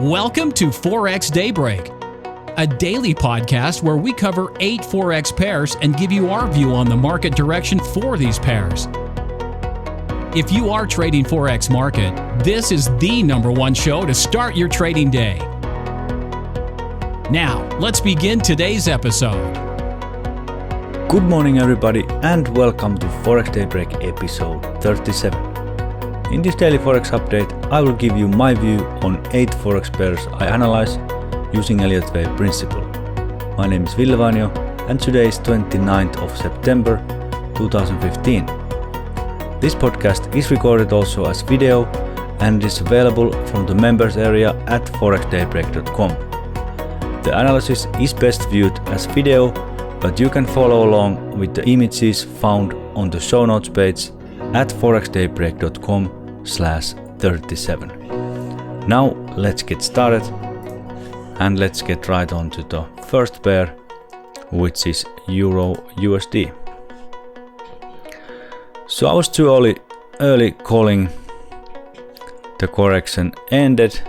Welcome to Forex Daybreak, a daily podcast where we cover 8 Forex pairs and give you our view on the market direction for these pairs. If you are trading Forex market, this is the #1 show to start your trading day. Now, let's begin today's episode. Good morning everybody and welcome to Forex Daybreak episode 37. In this daily Forex update, I will give you my view on 8 Forex pairs I analyze using Elliott Wave principle. My name is Ville Vainio and today is 29th of September 2015. This podcast is recorded also as video and is available from the members area at ForexDayBreak.com. The analysis is best viewed as video, but you can follow along with the images found on the show notes page at ForexDayBreak.com/37. Now let's get started and let's get right on to the first pair, which is EURUSD. So I was too early calling the correction ended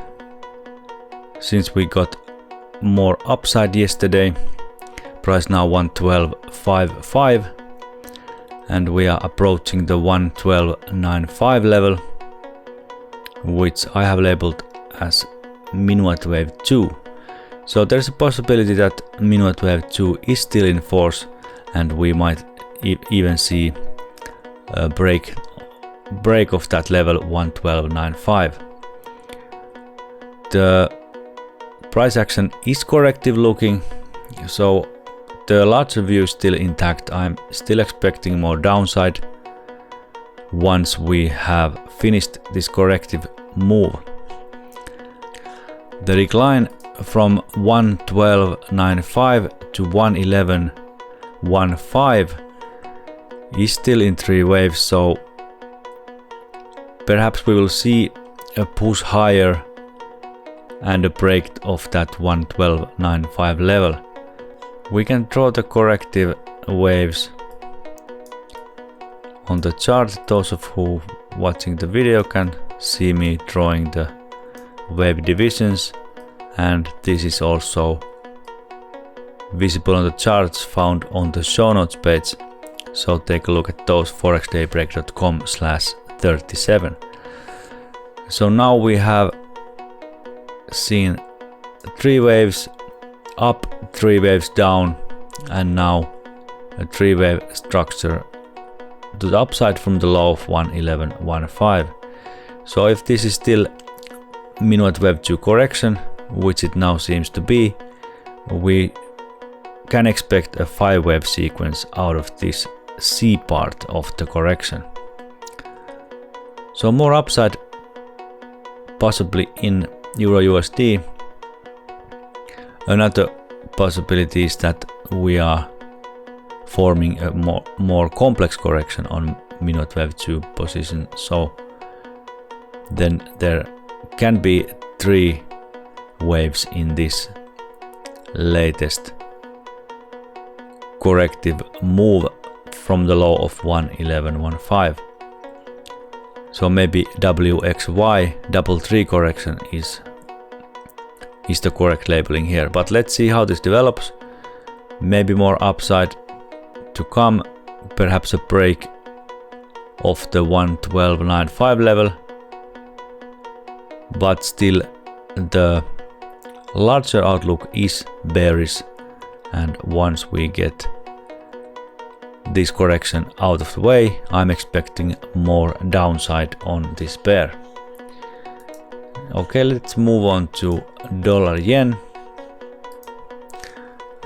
since we got more upside yesterday. Price now 112.55 and we are approaching the 112.95 level, which I have labeled as Minuet Wave 2. So there's a possibility that Minuet Wave 2 is still in force and we might even see a break of that level 112.95. The price action is corrective looking, so the larger view is still intact. I'm still expecting more downside once we have finished this corrective move. The decline from 112.95 to 111.15 is still in 3 waves, so perhaps we will see a push higher and a break of that 112.95 level. We can draw the corrective waves on the chart. Those of who watching the video can see me drawing the wave divisions, and this is also visible on the charts found on the show notes page. So take a look at those ForexDayBreak.com/37. So now we have seen 3 waves up, 3 waves down, and now a 3-wave structure to the upside from the low of 111.15. So if this is still Minuet Wave 2 correction, which it now seems to be, we can expect a 5-wave sequence out of this C part of the correction. So more upside possibly in EURUSD. Another possibility is that we are forming a more complex correction on Minuet Wave 2 position. So then there can be 3 waves in this latest corrective move from the low of 111.15. So maybe WXY double 3 correction is the correct labeling here, but let's see how this develops. Maybe more upside to come, perhaps a break of the 112.95 level, but still the larger outlook is bearish, and once we get this correction out of the way, I'm expecting more downside on this pair. Okay, let's move on to dollar yen,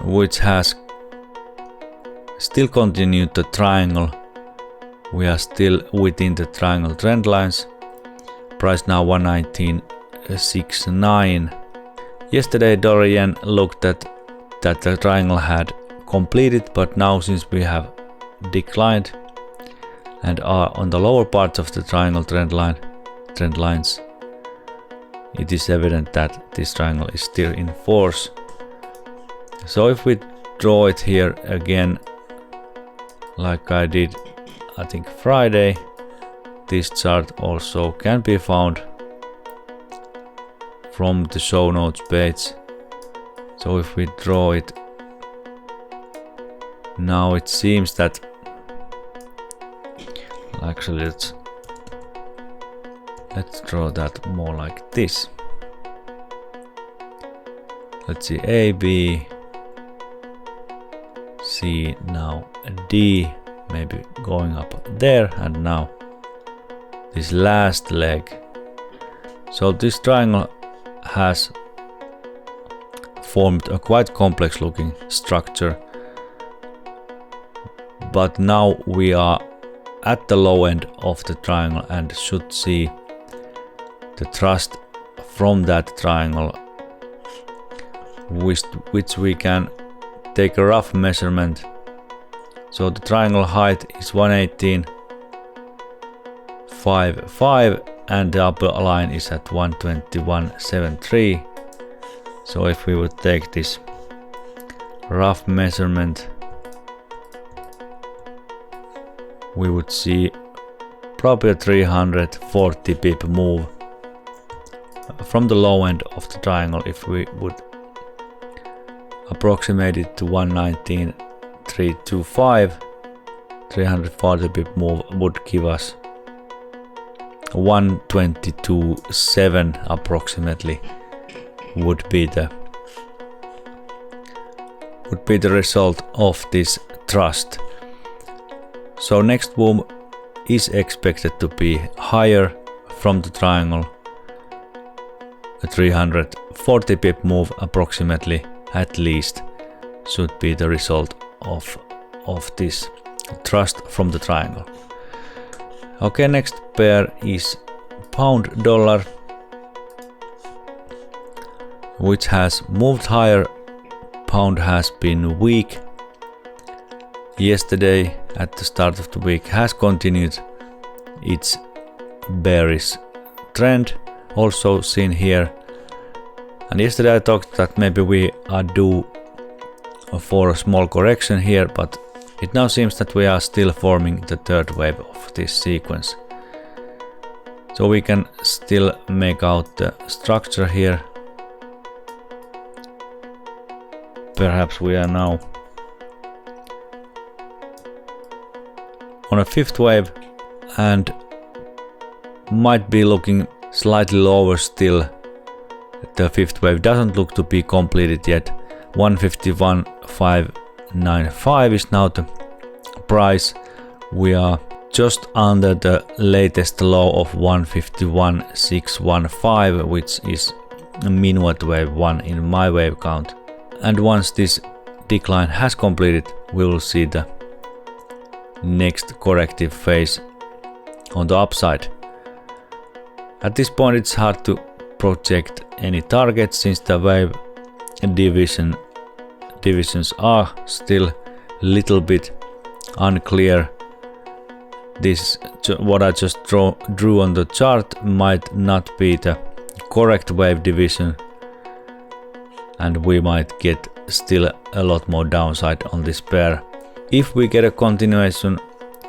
which has still continued the triangle. We are still within the triangle trend lines. Price now 119.69. Yesterday dollar yen looked at that the triangle had completed, but now since we have declined and are on the lower parts of the triangle trend lines, it is evident that this triangle is still in force. So if we draw it here again, like I did I think Friday, this chart also can be found from the show notes page. So if we draw it now, it seems that actually let's draw that more like this. Let's see, A, B, C, now D, maybe going up there, and now this last leg. So this triangle has formed a quite complex looking structure, but now we are at the low end of the triangle and should see the thrust from that triangle, which we can take a rough measurement. So the triangle height is 118.55 and the upper line is at 121.73. So if we would take this rough measurement, we would see probably a 340 pip move from the low end of the triangle. If we would approximate it to 119.325, 340 pip move would give us 122.7 approximately would be the result of this thrust. So next move is expected to be higher from the triangle. A 340 pip move approximately, at least, should be the result of this thrust from the triangle. Okay, next pair is pound dollar, which has moved higher. Pound has been weak. Yesterday at the start of the week has continued its bearish trend, also seen here. And yesterday I talked that maybe we are due for a small correction here, but it now seems that we are still forming the third wave of this sequence. So we can still make out the structure here. Perhaps we are now on a fifth wave and might be looking slightly lower still. The fifth wave doesn't look to be completed yet. 151.595 is now the price. We are just under the latest low of 151.615, which is a minute wave 1 in my wave count. And once this decline has completed, we will see the next corrective phase on the upside. At this point it's hard to project any targets since the wave divisions are still a little bit unclear. This, what I just drew on the chart, might not be the correct wave division, and we might get still a lot more downside on this pair. If we get a continuation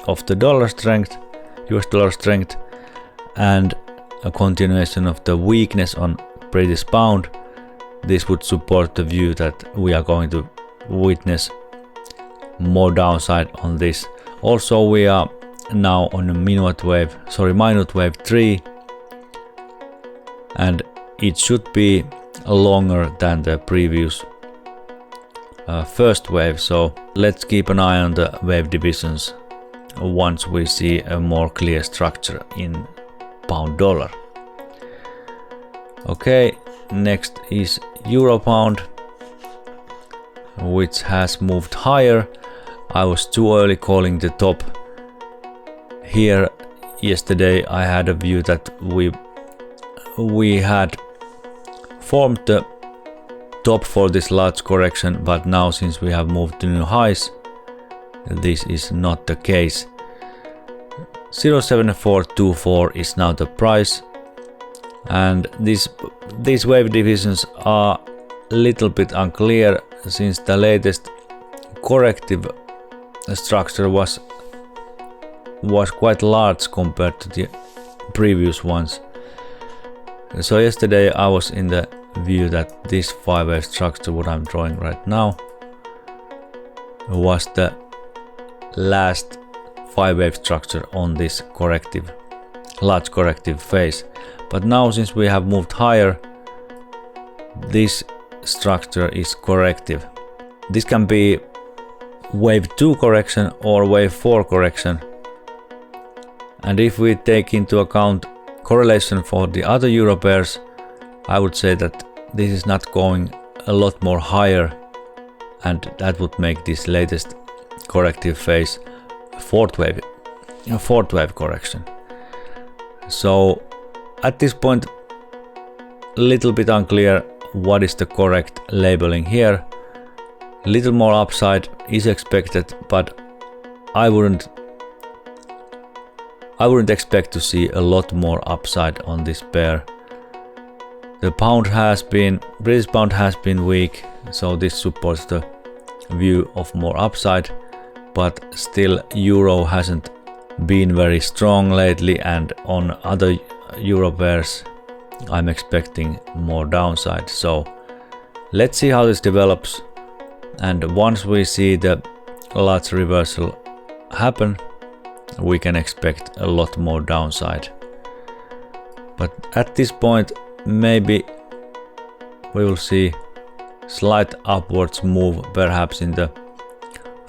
of the dollar strength, US dollar strength, and a continuation of the weakness on British pound, this would support the view that we are going to witness more downside on this. Also, we are now on a minute wave 3, and it should be longer than the previous first wave. So let's keep an eye on the wave divisions once we see a more clear structure in pound dollar. Okay, next is euro pound, which has moved higher. I was too early calling the top here. Yesterday I had a view that we had formed the top for this large correction, but now since we have moved to new highs, this is not the case. 0.7424 is now the price, and these wave divisions are a little bit unclear since the latest corrective structure was quite large compared to the previous ones. So yesterday I was in the view that this 5-wave structure, what I'm drawing right now, was the last 5-wave structure on this large corrective phase. But now, since we have moved higher, this structure is corrective. This can be wave 2 correction or wave 4 correction. And if we take into account correlation for the other euro pairs, I would say that this is not going a lot more higher, and that would make this latest corrective phase a fourth wave correction. So at this point, a little bit unclear what is the correct labeling here. Little more upside is expected, but I wouldn't expect to see a lot more upside on this pair. The British pound has been weak, so this supports the view of more upside, but still euro hasn't been very strong lately, and on other euro pairs I'm expecting more downside. So let's see how this develops, and once we see the large reversal happen, we can expect a lot more downside. But at this point, maybe we will see slight upwards move, perhaps in the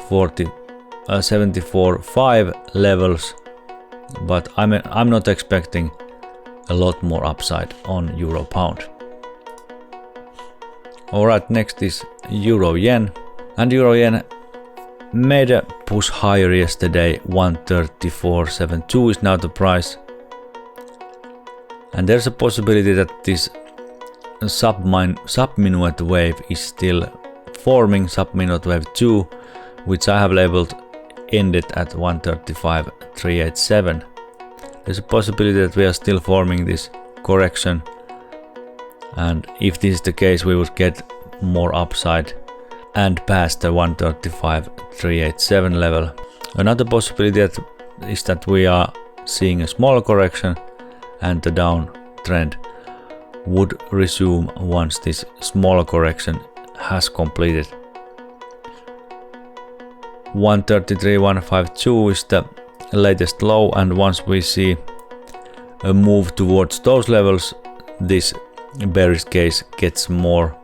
74.5 levels, but I'm not expecting a lot more upside on euro pound. Alright, next is euro yen, and euro yen made a push higher yesterday. 134.72 is now the price, and there's a possibility that this sub-minute wave is still forming, sub-minute wave 2, which I have labeled ended at 135.387. There's a possibility that we are still forming this correction, and if this is the case, we would get more upside and past the 135.387 level. Another possibility is that we are seeing a smaller correction and the downtrend would resume once this smaller correction has completed. 133.152 is the latest low, and once we see a move towards those levels, this bearish case gets more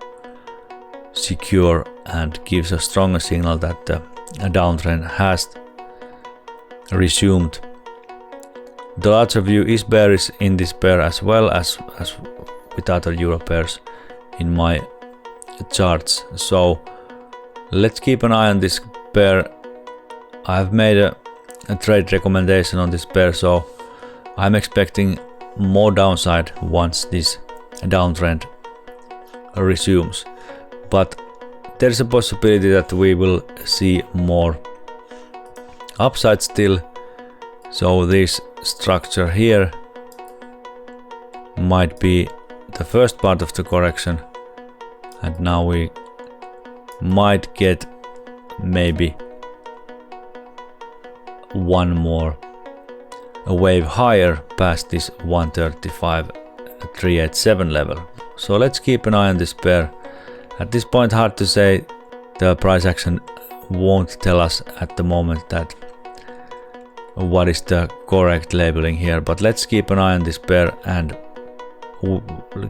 secure and gives a stronger signal that the downtrend has resumed. The larger view is bearish in this pair as well as with other euro pairs in my charts. So let's keep an eye on this pair. I've made a trade recommendation on this pair, so I'm expecting more downside once this downtrend resumes. But there's a possibility that we will see more upside still. So this structure here might be the first part of the correction, and now we might get maybe one more wave higher past this 135.387 level. So let's keep an eye on this pair. At this point, hard to say. The price action won't tell us at the moment that what is the correct labeling here, but let's keep an eye on this pair and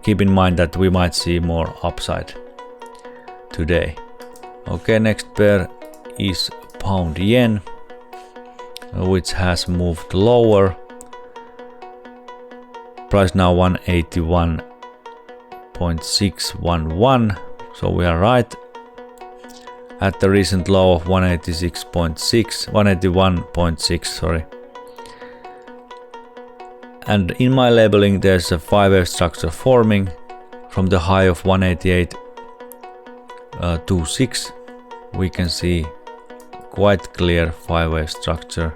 keep in mind that we might see more upside today. Okay, next pair is pound yen, which has moved lower. Price now 181.611, so we are right at the recent low of 181.6, sorry. And in my labeling, there's a 5-wave structure forming from the high of 188.26. We can see quite clear 5-wave structure,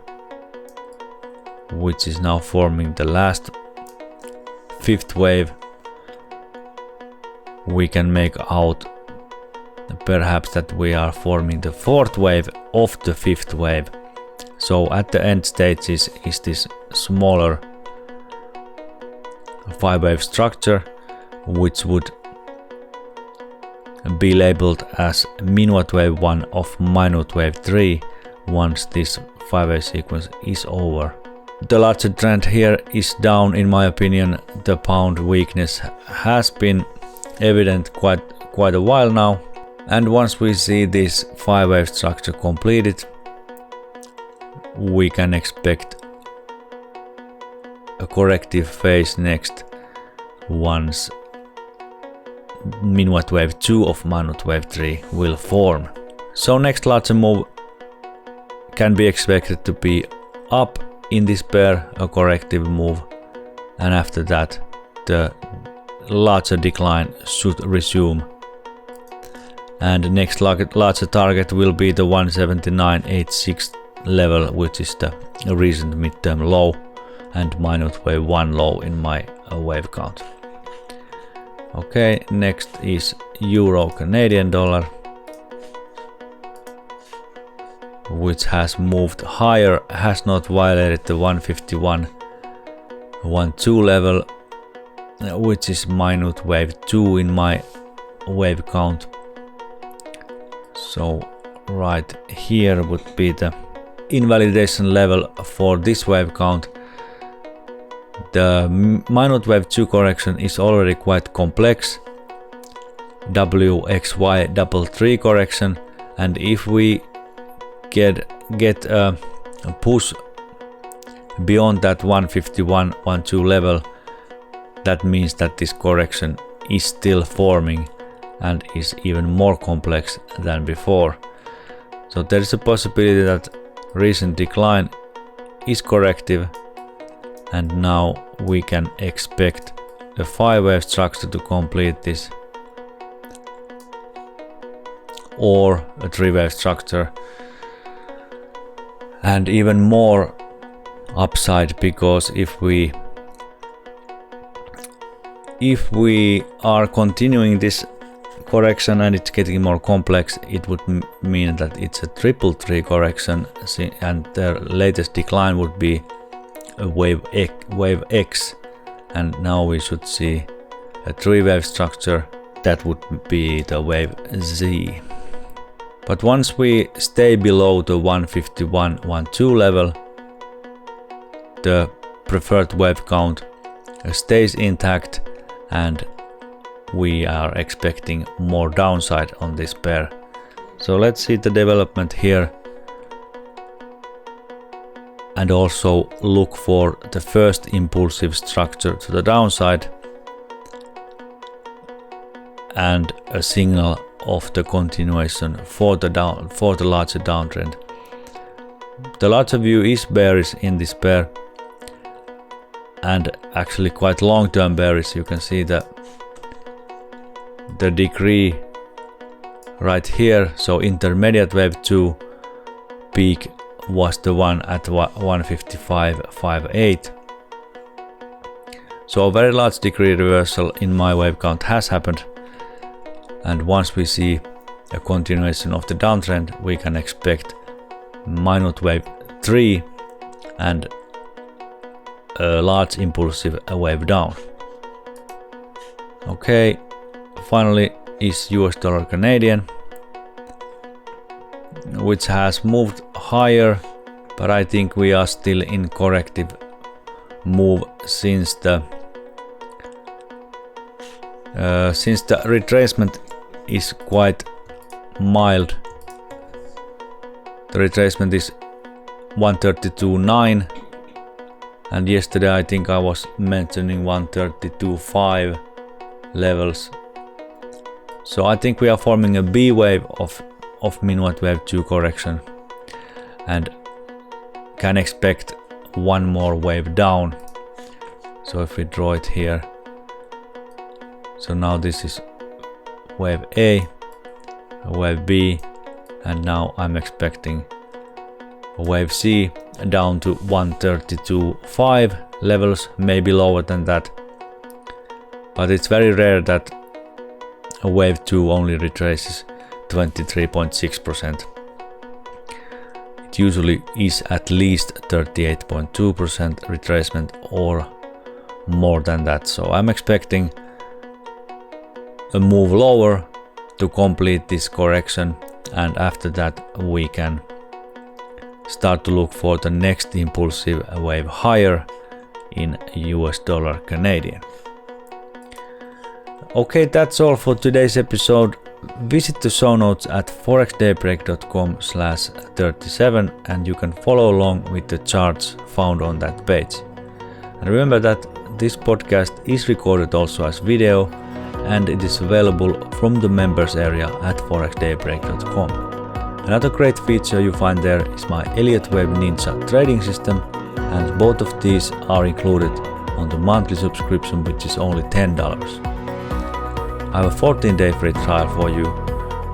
which is now forming the last 5th wave. We can make out perhaps that we are forming the 4th wave of the 5th wave. So at the end stages is this smaller 5-wave structure, which would be labeled as minute wave 1 of minute wave 3 once this 5-wave sequence is over. The larger trend here is down in my opinion. The pound weakness has been evident quite a while now, and once we see this 5-wave structure completed, we can expect a corrective phase next once minute wave 2 of minute wave 3 will form. So next larger move can be expected to be up in this pair, a corrective move, and after that the larger decline should resume. And the next larger target will be the 179.86 level, which is the recent midterm low and minute wave 1 low in my wave count. Okay, next is Euro Canadian dollar, which has moved higher, has not violated the 151.12 level, which is minute wave 2 in my wave count. So right here would be the invalidation level for this wave count. The minute wave 2 correction is already quite complex, WXY33 correction, and if we get a push beyond that 151.12 level, that means that this correction is still forming and is even more complex than before. So there is a possibility that recent decline is corrective, and now we can expect a 5-wave structure to complete this, or a 3-wave structure, and even more upside, because if we are continuing this correction and it's getting more complex, it would mean that it's a 333 correction, and the latest decline would be a wave X, and now we should see a 3-wave structure. That would be the wave Z. But once we stay below the 151.12 level, the preferred wave count stays intact, and we are expecting more downside on this pair. So let's see the development here, and also look for the first impulsive structure to the downside and a signal of the continuation for the larger downtrend. The larger view is bearish in this pair, and actually quite long-term bearish. You can see the degree right here. So intermediate wave 2 peak was the one at 155.58. So a very large degree reversal in my wave count has happened, and once we see a continuation of the downtrend, we can expect minute wave 3 and a large impulsive wave down. Okay, finally is US dollar Canadian, which has moved higher, but I think we are still in corrective move since the retracement is quite mild. The retracement is 132.9, and yesterday I think I was mentioning 132.5 levels. So I think we are forming a B wave of minute wave 2 correction, and can expect one more wave down. So if we draw it here, so now this is wave A, wave B, and now I'm expecting wave C down to 132.5 levels, maybe lower than that, but it's very rare that a wave 2 only retraces 23.6%. It usually is at least 38.2% retracement or more than that. So I'm expecting a move lower to complete this correction, and after that we can start to look for the next impulsive wave higher in US dollar Canadian. Okay, that's all for today's episode. Visit the show notes at forexdaybreak.com/37 and you can follow along with the charts found on that page. And remember that this podcast is recorded also as video and it is available from the members area at forexdaybreak.com. Another great feature you find there is my Elliott Wave Ninja trading system, and both of these are included on the monthly subscription, which is only $10. I have a 14-day free trial for you,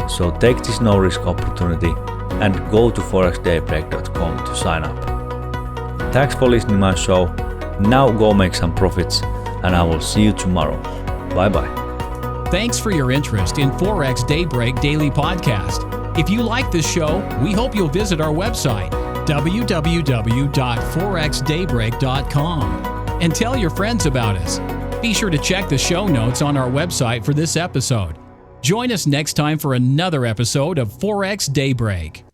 so take this no-risk opportunity and go to forexdaybreak.com to sign up. Thanks for listening to my show. Now go make some profits, and I will see you tomorrow. Bye bye. Thanks for your interest in Forex Daybreak Daily Podcast. If you like this show, we hope you'll visit our website, www.forexdaybreak.com, and tell your friends about us. Be sure to check the show notes on our website for this episode. Join us next time for another episode of Forex Daybreak.